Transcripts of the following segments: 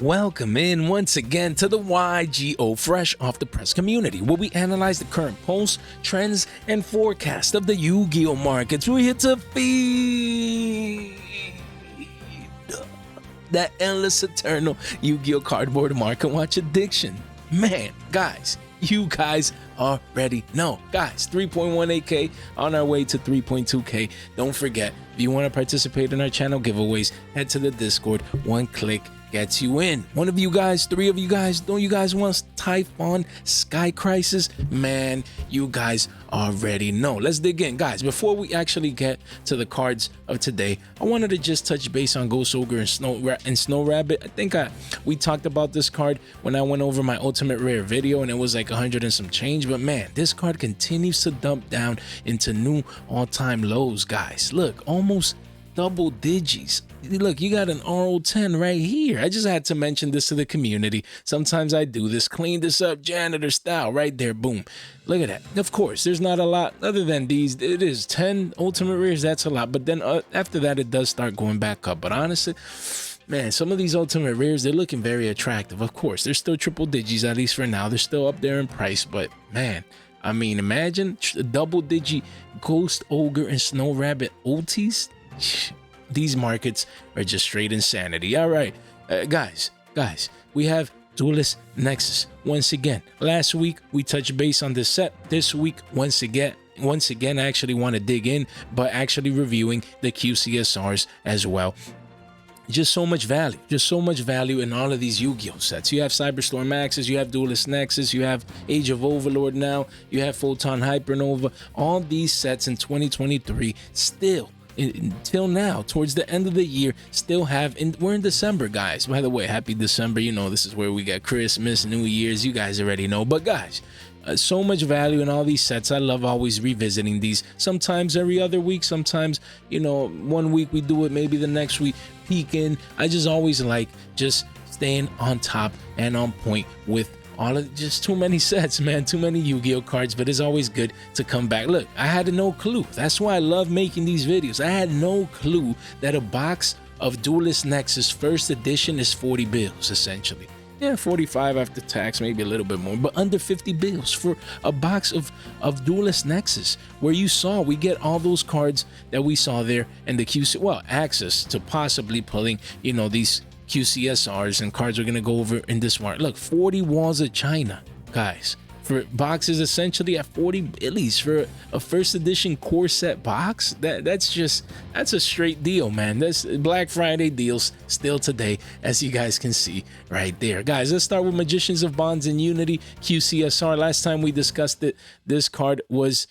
Welcome in once again to the Yugioh Fresh Off the Press community, where we analyze the current pulse, trends, and forecast of the Yu-Gi-Oh markets. We're here to feed that endless, eternal Yu-Gi-Oh cardboard market watch addiction. Man, guys, you guys already know. Guys, 3.18K on our way to 3.2K. Don't forget, if you want to participate in our channel giveaways, head to the Discord. One click gets you in. One of you guys, three of you guys, don't you guys want Typhon Sky Crisis? Man, you guys already know. Let's dig in, guys. Before we actually get to the cards of today, I wanted to just touch base on Ghost Ogre and Snow Rabbit. I think we talked about this card when I went over my ultimate rare video, and it was like 100 and some change. But man, this card continues to dump down into new all-time lows, guys. Look, almost double digits. Look, you got an RO10 right here. I just had to mention this to the community. Sometimes I do this. Clean this up, janitor style, right there. Boom. Look at that. Of course, there's not a lot other than these. It is 10 ultimate rares. That's a lot. But then after that, it does start going back up. But honestly, man, some of these ultimate rares, they're looking very attractive. Of course, they're still triple digits, at least for now. They're still up there in price. But man, I mean, imagine double digit Ghost Ogre and Snow Rabbit ultis. These markets are just straight insanity. All right, guys, we have Duelist Nexus once again. Last week we touched base on this set. This week, once again, I actually want to dig in, but actually reviewing the QCSRs as well. Just so much value in all of these Yu-Gi-Oh sets. You have Cyberstorm Maxes, you have Duelist Nexus, you have Age of Overlord now, you have Photon Hypernova. All these sets in 2023 still, until now, towards the end of the year, still have, we're in December, guys. By the way, happy December. You know, this is where we got Christmas, New Year's. You guys already know. But guys, so much value in all these sets. I love always revisiting these. Sometimes every other week, sometimes, you know, one week we do it, maybe the next week peek in. I just always like just staying on top and on point with all of just too many sets, man, too many Yu-Gi-Oh cards. But it's always good to come back. Look, I had no clue. That's why I love making these videos. I had no clue that a box of Duelist Nexus first edition is 40 bills, essentially. Yeah, 45 after tax, maybe a little bit more, but under 50 bills for a box of Duelist Nexus, where you saw we get all those cards that we saw there, and the QC, well, access to possibly pulling, you know, these QCSRs and cards we're gonna go over in this market. Look, 40 walls of China, guys, for boxes essentially at 40, at least for a first edition core set box. That's a straight deal, man. That's Black Friday deals still today, as you guys can see right there. Guys, let's start with Magicians of Bonds and Unity QCSR. Last time we discussed it, this card was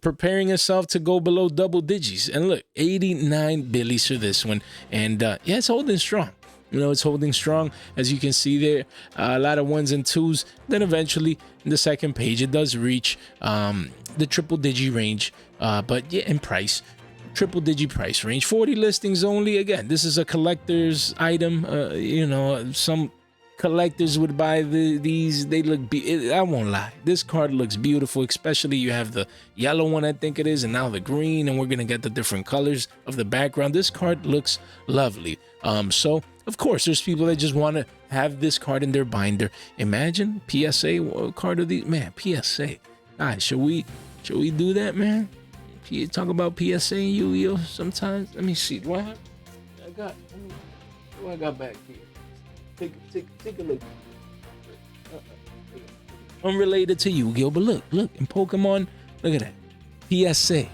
preparing itself to go below double digits. And look, 89 billies for this one, and yeah, it's holding strong. You know, it's holding strong, as you can see there. A lot of ones and twos. Then eventually, in the second page, it does reach the triple digi range. But yeah, in price, triple digi price range. 40 listings only. Again, this is a collector's item. You know, some collectors would buy these. They look, I won't lie, this card looks beautiful, especially you have the yellow one, I think it is, and now the green, and we're gonna get the different colors of the background. This card looks lovely. So of course there's people that just want to have this card in their binder. Imagine PSA card of these, man. PSA, guys, should we do that, man? Talk about PSA and Yu-Gi-Oh sometimes. Let me see, do I got back here? Take a look. Unrelated to Yu-Gi-Oh, but look, in Pokemon, look at that. PSA.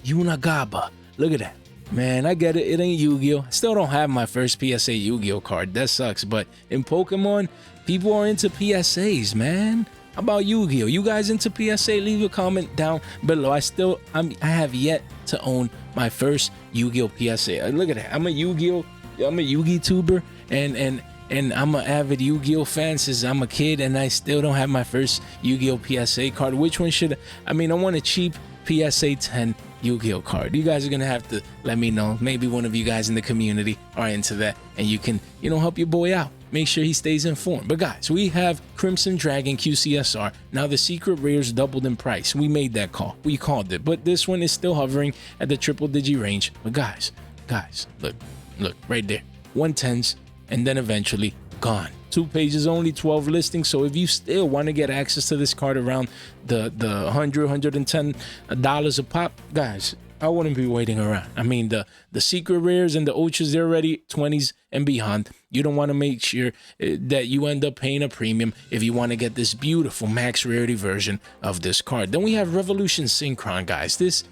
Unagaba. Look at that. Man, I get it. It ain't Yu-Gi-Oh. I still don't have my first PSA Yu-Gi-Oh card. That sucks. But in Pokemon, people are into PSAs, man. How about Yu-Gi-Oh? You guys into PSA? Leave a comment down below. I have yet to own my first Yu-Gi-Oh PSA. Look at that. I'm a Yugi tuber, and I'm an avid Yu-Gi-Oh fan since I'm a kid, and I still don't have my first Yu-Gi-Oh PSA card. Which one should I mean, I want a cheap PSA 10 Yu-Gi-Oh card. You guys are gonna have to let me know. Maybe one of you guys in the community are into that, and you can, you know, help your boy out. Make sure he stays informed. But guys, we have Crimson Dragon QCSR. Now the secret rares doubled in price. We made that call. We called it. But this one is still hovering at the triple digi range. But guys, look right there. 110s, and then eventually gone. 2 pages only, 12 listings. So if you still want to get access to this card around the $110 a pop, guys, I wouldn't be waiting around. I mean, the secret rares and the ultras, they're already 20s and beyond. You don't want to make sure that you end up paying a premium if you want to get this beautiful max rarity version of this card. Then we have Revolution Synchron, guys. This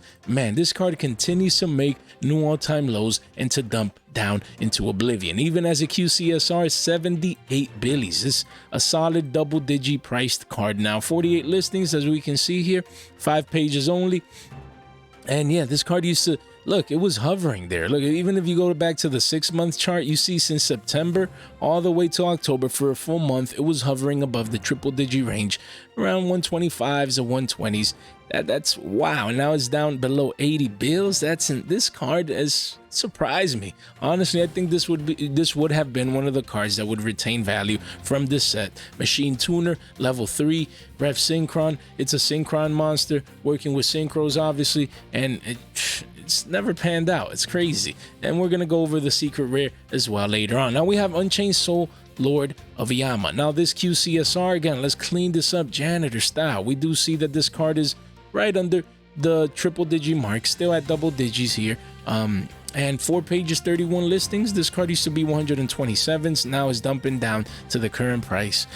card continues to make new all-time lows and to dump down into oblivion. Even as a QCSR, 78 billies. This is a solid double-digit priced card now. 48 listings, as we can see here, 5 pages only. And yeah, this card used to, look, it was hovering there. Look, even if you go back to the 6-month chart, you see since September all the way to October for a full month, it was hovering above the triple-digit range, around 125s or 120s. That's wow. And now it's down below 80 bills. This card has surprised me. Honestly, I think this would have been one of the cards that would retain value from this set. Machine Tuner, level 3, Ref Synchron. It's a Synchron monster working with synchros, obviously, and it's never panned out. It's crazy. And we're gonna go over the secret rare as well later on. Now we have Unchained Soul, Lord of Yama. Now this QCSR, again, let's clean this up janitor style. We do see that this card is right under the triple-digit mark, still at double digits here. And 4 pages, 31 listings. This card used to be 127s. Now it's dumping down to the current price.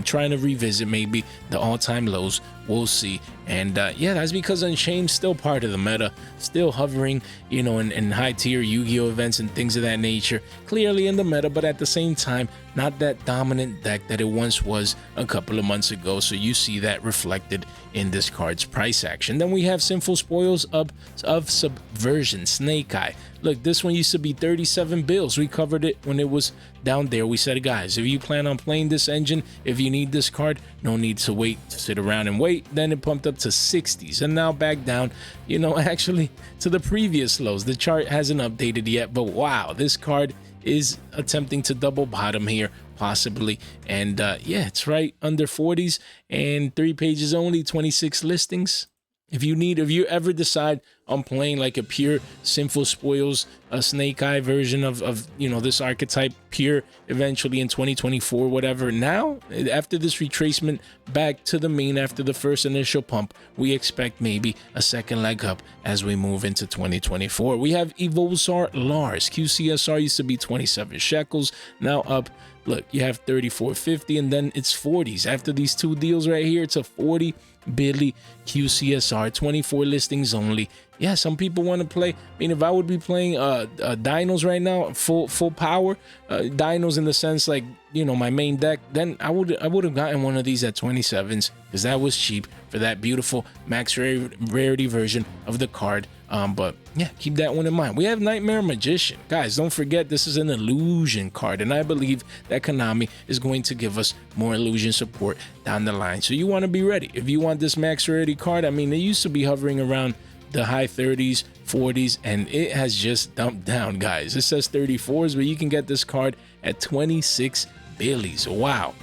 Trying to revisit maybe the all-time lows. We'll see. And yeah, that's because Unchained's still part of the meta, still hovering, you know, in high-tier Yu-Gi-Oh events and things of that nature. Clearly in the meta, but at the same time, not that dominant deck that it once was a couple of months ago. So you see that reflected in this card's price action. Then we have Sinful Spoils of Subversion, Snake Eye. Look, this one used to be 37 bills. We covered it when it was down there. We said, guys, if you plan on playing this engine, if you need this card, no need to wait, to sit around and wait. Then it pumped up to 60s and now back down, you know, actually to the previous lows. The chart hasn't updated yet, but wow, this card is attempting to double bottom here, possibly. And yeah, it's right under 40s and 3 pages only, 26 listings. If you ever decide on playing like a pure Sinful Spoils, a Snake Eye version of you know, this archetype, pure, eventually in 2024, whatever. Now, after this retracement back to the mean after the first initial pump, we expect maybe a second leg up as we move into 2024. We have Evolzar Lars. QCSR used to be 27 shekels, now up. Look, you have 34.50 and then it's 40s. After these 2 deals right here, it's a 40 Billy QCSR, 24 listings only. Yeah, some people want to play. I mean, if I would be playing dinos right now, full power dinos in the sense like, you know, my main deck, then I would have gotten one of these at 27s because that was cheap for that beautiful max rarity version of the card. But yeah, keep that one in mind. We have Nightmare Magician. Guys, don't forget this is an illusion card, and I believe that Konami is going to give us more illusion support down the line. So you want to be ready. If you want this max rarity card, I mean, it used to be hovering around the high 30s, 40s, and it has just dumped down, guys. It says 34s, but you can get this card at 26 billies. Wow.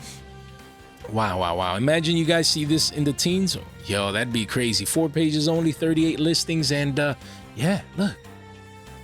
Wow. Imagine you guys see this in the teens. Yo, that'd be crazy. 4 pages only, 38 listings, and yeah, look.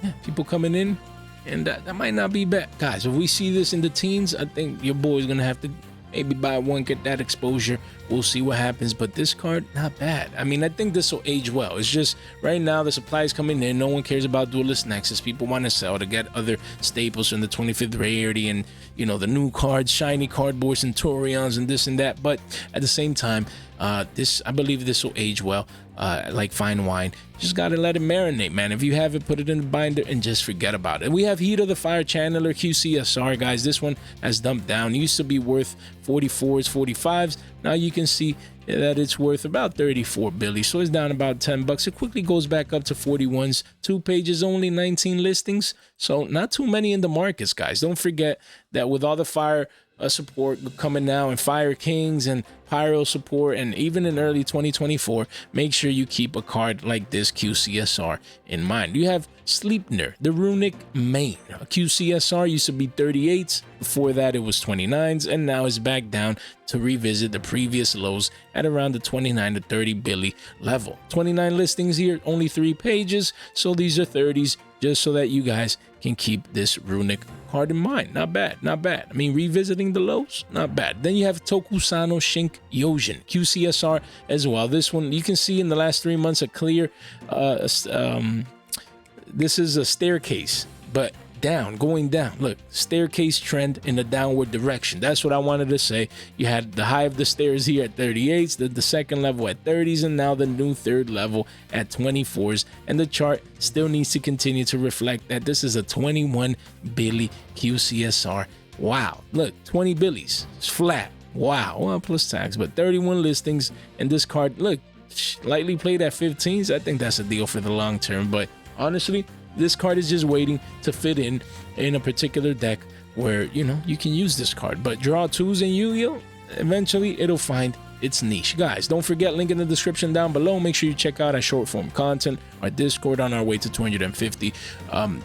Yeah, people coming in, and that might not be bad. Guys, if we see this in the teens, I think your boy's gonna have to maybe buy one, get that exposure. We'll see what happens, but this card, not bad. I mean, I think this will age well. It's just right now the supply is coming in. No one cares about Duelist Nexus. People want to sell to get other staples from the 25th rarity and, you know, the new cards, shiny cardboard Centurions and this and that. But at the same time, I believe this will age well, like fine wine. Just gotta let it marinate, man. If you have it, put it in the binder and just forget about it. We have Heat of the Fire Channeler QCSR, guys. This one has dumped down. It used to be worth 44s, 45s. Now you can see that it's worth about 34 billion, so it's down about 10 bucks. It quickly goes back up to 41s. 2 pages only, 19 listings, so not too many in the markets, guys. Don't forget that with all the fire support coming now, and Fire Kings and Pyro support, and even in early 2024, make sure you keep a card like this QCSR in mind. You have Sleipnir, the Runic Main. A QCSR used to be 38s, before that it was 29s, and now it's back down to revisit the previous lows at around the 29 to 30 billy level. 29 listings here, only 3 pages, so these are 30s, just so that you guys can keep this runic card in mind. Not bad, not bad. I mean, revisiting the lows, not bad. Then you have Tokusano Shink Yojin QCSR as well. This one you can see in the last 3 months a clear this is a staircase, but going down. Look, staircase trend in a downward direction. That's what I wanted to say. You had the high of the stairs here at 38s, the second level at 30s, and now the new third level at 24s. And the chart still needs to continue to reflect that this is a 21 Billy QCSR. Wow, look, 20 Billies. It's flat. Wow, well, plus tax, but 31 listings. And this card, look, lightly played at 15s. I think that's a deal for the long term, but honestly, this card is just waiting to fit in a particular deck where, you know, you can use this card. But draw 2s in Yu-Gi-Oh! Eventually, it'll find its niche. Guys, don't forget, link in the description down below. Make sure you check out our short form content, our Discord on our way to 250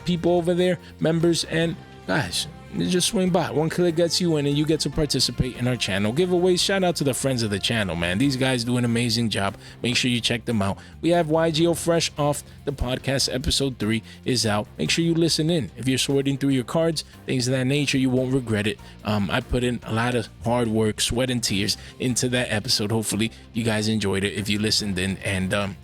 people over there, members, and guys, just swing by. One click gets you in and you get to participate in our channel giveaways. Shout out to the friends of the channel, man. These guys do an amazing job. Make sure you check them out. We have Yugioh fresh off the podcast. Episode 3 is out. Make sure you listen in. If you're sorting through your cards, things of that nature, you won't regret it. I put in a lot of hard work, sweat, and tears into that episode. Hopefully you guys enjoyed it if you listened in. And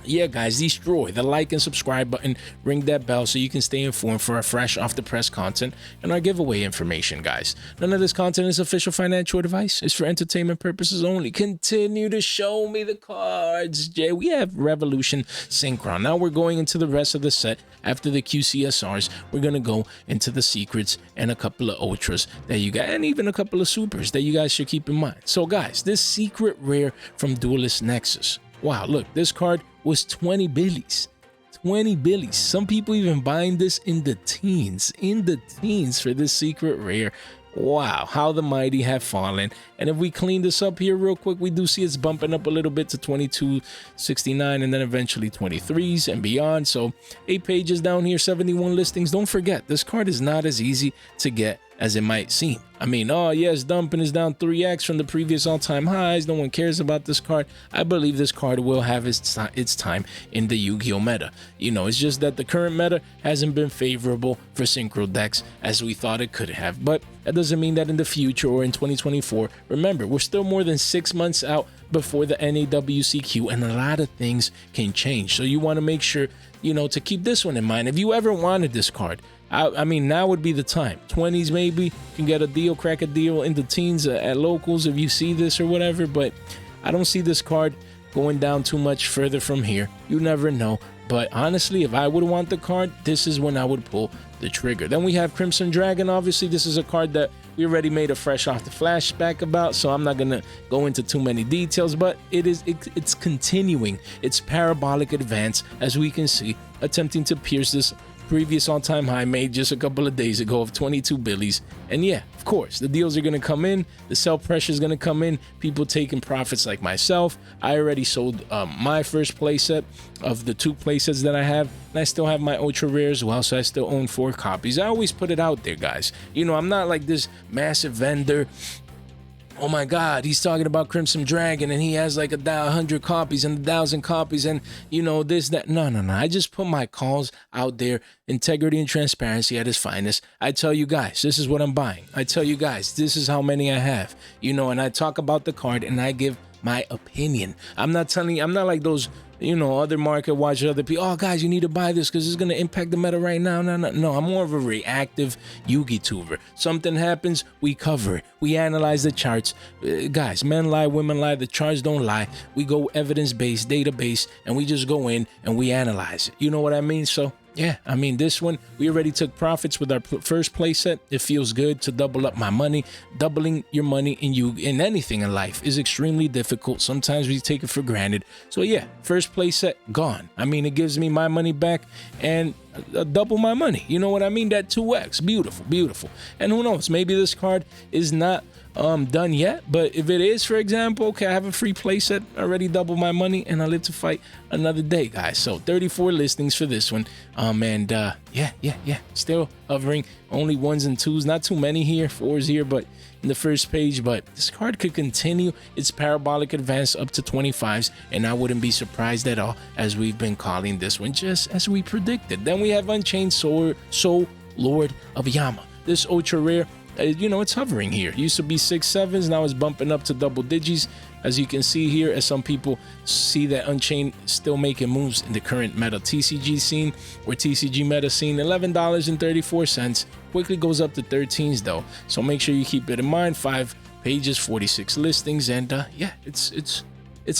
yeah, guys, destroy the like and subscribe button, ring that bell so you can stay informed for our fresh off the press content and our giveaway information. Guys, none of this content is official financial advice. It's for entertainment purposes only. Continue to show me the cards, Jay. We have Revolution Synchron. Now we're going into the rest of the set. After the QCSRs, we're going to go into the secrets and a couple of ultras that you got, and even a couple of supers that you guys should keep in mind. So guys, this secret rare from Duelist Nexus. Wow, look, this card was 20 Billies. 20 Billies. Some people even buying this in the teens for this secret rare. Wow, how the mighty have fallen. And if we clean this up here real quick, we do see it's bumping up a little bit to 22.69 and then eventually 23s and beyond. So 8 pages down here, 71 listings. Don't forget, this card is not as easy to get as it might seem. I mean, oh yes, dumping is down 3x from the previous all-time highs. No one cares about this card. I believe this card will have its time in the Yu-Gi-Oh meta. You know, it's just that the current meta hasn't been favorable for synchro decks as we thought it could have. But that doesn't mean that in the future or in 2024, remember, we're still more than 6 months out before the NAWCQ, and a lot of things can change. So you want to make sure, you know, to keep this one in mind. If you ever wanted this card, I mean, now would be the time. 20s maybe, can get a deal, crack a deal in the teens at locals if you see this or whatever, but I don't see this card going down too much further from here. You never know. But honestly, if I would want the card, this is when I would pull the trigger. Then we have Crimson Dragon. Obviously, this is a card that we already made a fresh off the flashback about, so I'm not gonna go into too many details, but it's continuing its parabolic advance, as we can see, attempting to pierce this previous all-time high made just a couple of days ago of 22 Billies. And yeah, of course, the deals are going to come in, the sell pressure is going to come in, people taking profits like myself. I already sold my first playset of the 2 playsets that I have, and I still have my ultra rare as well, so I still own 4 copies. I always put it out there, guys. You know, I'm not like this massive vendor. Oh my God, he's talking about Crimson Dragon and he has like 100 copies and 1,000 copies and, you know, this, that. No. I just put my calls out there, integrity and transparency at its finest. I tell you guys, this is what I'm buying. I tell you guys, this is how many I have, you know, and I talk about the card and I give my opinion. I'm not like those, you know, other market watch other people. Oh, guys, you need to buy this because it's going to impact the meta right now. No, I'm more of a reactive Yugi tuber. Something happens, we cover it. We analyze the charts. Guys, men lie, women lie. The charts don't lie. We go evidence-based, database, and we just go in and we analyze it. You know what I mean? So yeah, I mean, this one, we already took profits with our first playset. It feels good to double up my money. Doubling your money in anything in life is extremely difficult. Sometimes we take it for granted. So yeah, first playset gone. I mean, it gives me my money back and double my money. You know what I mean? That 2x. Beautiful. And who knows? Maybe this card is not done yet, but if it is, for example, okay, I have a free playset, already double my money, and I live to fight another day, guys. So 34 listings for this one, and yeah, still hovering, only 1s and 2s, not too many here, 4s here, but in the first page. But this card could continue its parabolic advance up to 25s, and I wouldn't be surprised at all, as we've been calling this one just as we predicted. Then we have Unchained Soul Lord of Yama. This ultra rare, you know, it's hovering here. It used to be 6 7s, now it's bumping up to double digits, as you can see here, as some people see that Unchained still making moves in the current meta TCG scene, or TCG meta scene. $11.34 quickly goes up to 13s though, so make sure you keep it in mind. 5 pages, 46 listings, and yeah, it's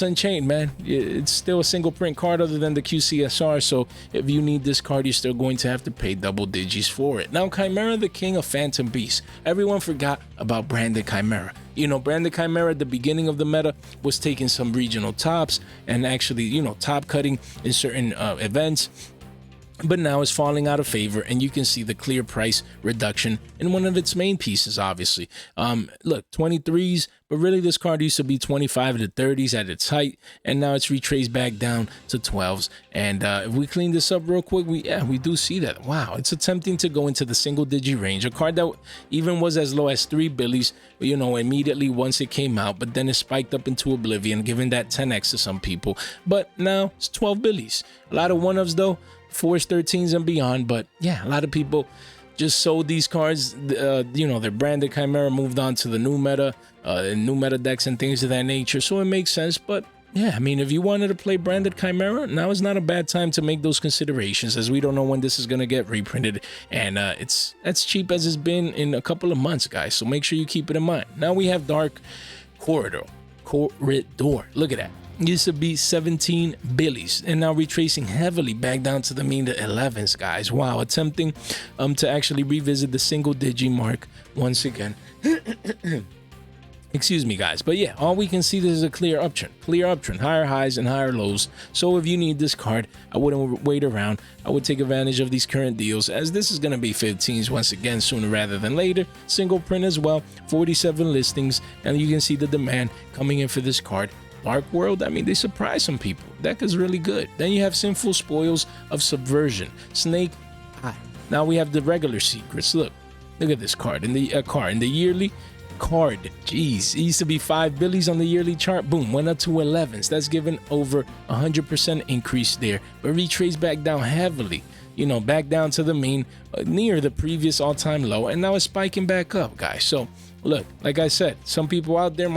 Unchained, man. It's still a single print card other than the QCSR, so if you need this card, you're still going to have to pay double digits for it. Now, Chimera, the king of Phantom Beasts. Everyone forgot about Branded Chimera. You know, Branded Chimera at the beginning of the meta was taking some regional tops and actually, you know, top cutting in certain events. But now it's falling out of favor, and you can see the clear price reduction in one of its main pieces, obviously. Look, 23s, but really this card used to be 25 to 30s at its height, and now it's retraced back down to 12s. And if we clean this up real quick, we do see that. Wow, it's attempting to go into the single digit range. A card that even was as low as 3 billies, you know, immediately once it came out, but then it spiked up into oblivion, giving that 10x to some people. But now it's 12 billies. A lot of one-ofs though, 4s, 13s, and beyond. But yeah, a lot of people just sold these cards. You know, their Branded Chimera moved on to the new meta, new meta decks and things of that nature. So it makes sense. But yeah, I mean, if you wanted to play Branded Chimera, now is not a bad time to make those considerations, as we don't know when this is going to get reprinted. And it's as cheap as it's been in a couple of months, guys. So make sure you keep it in mind. Now we have Dark Corridor. Look at that. Used to be 17 billies, and now retracing heavily back down to the mean to 11s, guys. Wow, attempting to actually revisit the single digit mark once again. Excuse me, guys. But yeah, all we can see, this is a clear uptrend, higher highs and higher lows. So if you need this card, I wouldn't wait around. I would take advantage of these current deals, as this is going to be 15s once again, sooner rather than later. Single print as well, 47 listings, and you can see the demand coming in for this card. Dark World, I mean, they surprise some people. Deck is really good. Then you have Sinful Spoils of Subversion, Snake Eye. Now we have the regular secrets. Look at this card in the yearly card. Jeez, it used to be 5 billies on the yearly chart. Boom, went up to 11s. That's given over 100% increase there, but retraced back down heavily. You know, back down to the mean, near the previous all-time low, and now it's spiking back up, guys. So look, like I said, some people out there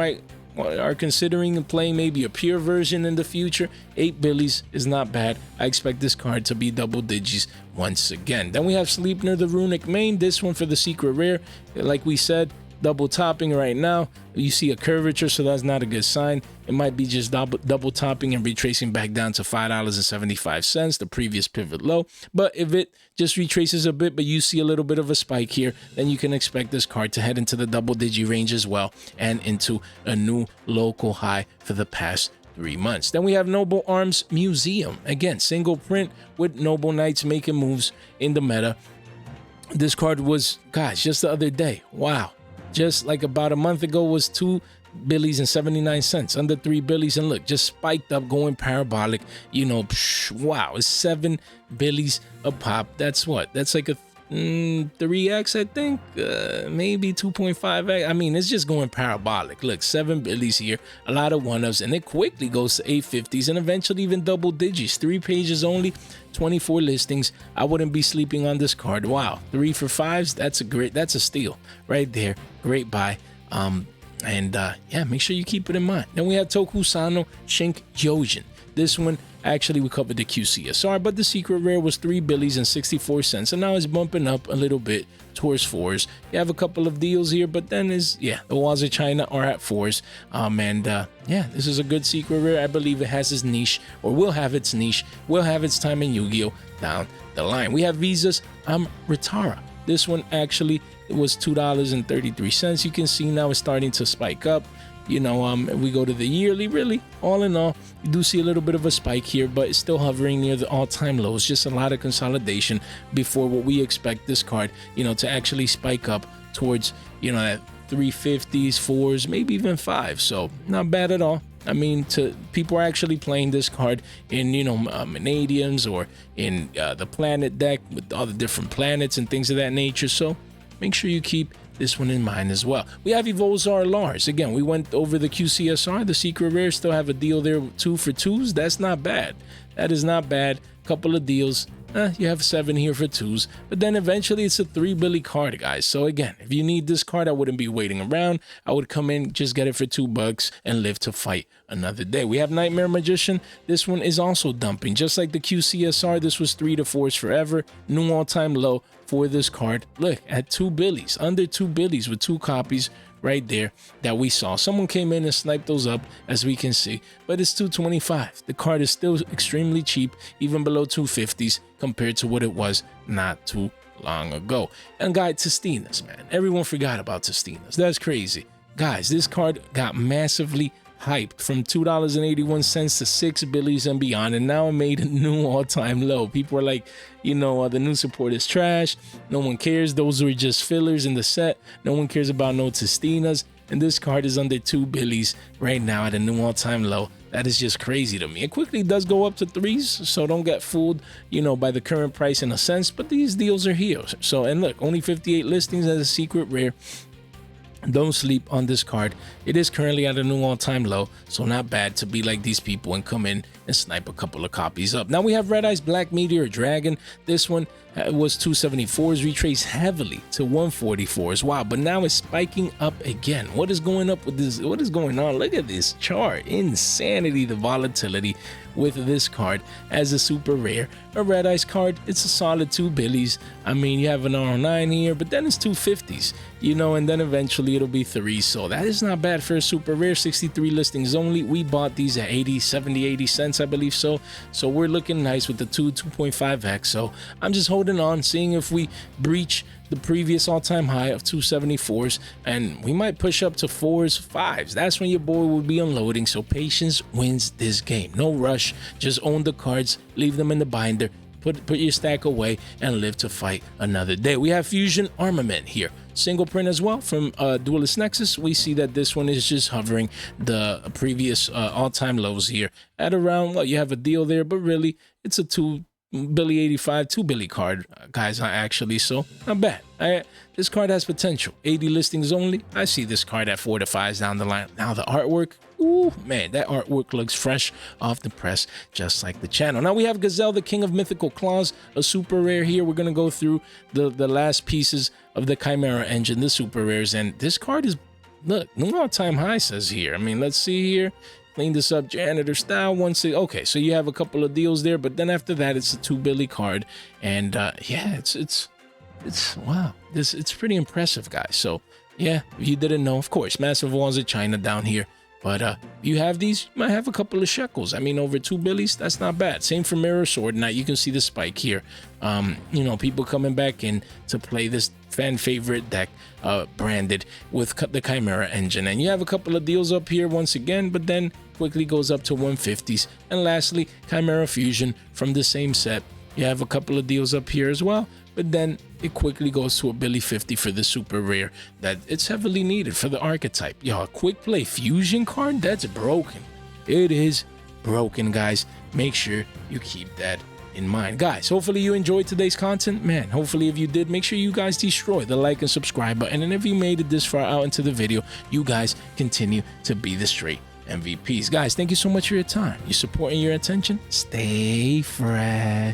are considering playing maybe a pure version in the future. 8 billies is not bad. I expect this card to be double digits once again. Then we have Sleipnir, the Runic Main. This one for the secret rare, like we said, double topping right now. You see a curvature, so that's not a good sign. It might be just double topping and retracing back down to $5.75, the previous pivot low. But if it just retraces a bit, but you see a little bit of a spike here, then you can expect this card to head into the double digit range as well, and into a new local high for the past 3 months. Then we have Noble Arms Museum. Again, single print with Noble Knights making moves in the meta. This card was, gosh, just the other day. Wow. Just like about a month ago was 2 billies and 79 cents, under 3 billies, and look, just spiked up, going parabolic. You know, wow, it's 7 billies a pop. That's what? That's like a 3x, I think, maybe 2.5x. I mean, it's just going parabolic. Look, 7 billies here, a lot of one-ups, and it quickly goes to 850s and eventually even double digits. 3 pages only, 24 listings. I wouldn't be sleeping on this card. Wow, 3 for 5s. That's a steal right there. Great buy. Yeah, make sure you keep it in mind. Then we have Tokusano Shinkyojin. This one, actually, we covered the QCSR, but the secret rare was 3 billies and 64 cents, and now it's bumping up a little bit towards 4s. You have a couple of deals here, but then the walls of China are at 4s. Yeah, this is a good secret rare. I believe it has its niche, or will have its niche, will have its time in Yu-Gi-Oh! Down the line. We have Visa's Ritara. This one actually, it was $2.33. You can see now it's starting to spike up. You know, if we go to the yearly, really, all in all, you do see a little bit of a spike here, but it's still hovering near the all-time lows. Just a lot of consolidation before what we expect this card, you know, to actually spike up towards, you know, that 350s, 4s, maybe even 5s. So not bad at all. I mean, people are actually playing this card in, you know, Vanadiums or in the planet deck with all the different planets and things of that nature. So make sure you keep this one in mind as well. We have Evolzar Lars. Again, we went over the QCSR, the secret rare. Still have a deal there, 2 for 2s. That's not bad. That is not bad. Couple of deals. You have 7 here for 2s, but then eventually it's a 3 Billy card, guys. So again, if you need this card, I wouldn't be waiting around. I would come in, just get it for $2 and live to fight another day. We have Nightmare Magician. This one is also dumping, just like the QCSR. This was 3 to 4s forever. New all-time low for this card. Look at 2 Billies, under 2 Billies with 2 copies right there that we saw. Someone came in and sniped those up, as we can see, but it's $225. The card is still extremely cheap, even below 250s compared to what it was not too long ago. And guys, Testinas, man, everyone forgot about Testinas. That's crazy, guys. This card got massively hyped from $2.81 to 6 Billies and beyond, and now it made a new all-time low. People are like, you know, the new support is trash. No one cares. Those were just fillers in the set. No one cares about no Testinas, and this card is under 2 Billies right now at a new all-time low. That is just crazy to me. It quickly does go up to 3s, so don't get fooled, you know, by the current price in a sense, but these deals are here. So, and look, only 58 listings as a secret rare. Don't sleep on this card. It is currently at a new all-time low, so not bad to be like these people and come in and snipe a couple of copies up. Now we have Red Eyes Black Meteor Dragon. This one was 274s, retraced heavily to 144s. Wow, but now it's spiking up again. What is going up with this? What is going on? Look at this chart. Insanity, the volatility with this card as a super rare. A Red Eyes card, it's a solid 2 Billies. I mean, you have an R9 here, but then it's 250s, you know, and then eventually it'll be 3. So that is not bad for a super rare. 63 listings only. We bought these at 80 cents, I believe so. So we're looking nice with the 2.5x. So I'm just holding on, seeing if we breach the previous all-time high of 274s, and we might push up to 4s, 5s. That's when your boy will be unloading. So patience wins this game. No rush. Just own the cards, leave them in the binder, put your stack away, and live to fight another day. We have Fusion Armament here, single print as well from Duelist Nexus. We see that this one is just hovering the previous all-time lows here at around, well, you have a deal there, but really it's a 2 Billy 85, 2 Billy card, guys, actually, so not bad. This card has potential. 80 listings only. I see this card at 4 to 5s down the line. Now the artwork, ooh, man, that artwork looks fresh off the press, just like the channel. Now we have Gazelle, the King of Mythical Claws, a super rare here. We're going to go through the last pieces of the Chimera engine, the super rares, and this card is, look, new all-time high says here. I mean, let's see here. Clean this up, janitor style. Okay, so you have a couple of deals there, but then after that, it's a 2 Billy card, and yeah, it's wow, it's pretty impressive, guys. So yeah, if you didn't know, of course, massive walls of China down here. But you have these, you might have a couple of shekels. I mean, over 2 Billies, that's not bad. Same for Mirror Sword. Now you can see the spike here. You know, people coming back in to play this fan favorite deck, branded with the Chimera engine. And you have a couple of deals up here once again, but then quickly goes up to 150s. And lastly, Chimera Fusion from the same set. You have a couple of deals up here as well, but then it quickly goes to a Billy 50 for the super rare that it's heavily needed for the archetype. Yo, a quick play fusion card, that's broken. It is broken, guys. Make sure you keep that in mind. Guys, hopefully you enjoyed today's content. Man, hopefully if you did, make sure you guys destroy the like and subscribe button. And if you made it this far out into the video, you guys continue to be the straight MVPs. Guys, thank you so much for your time, your support, and your attention. Stay fresh.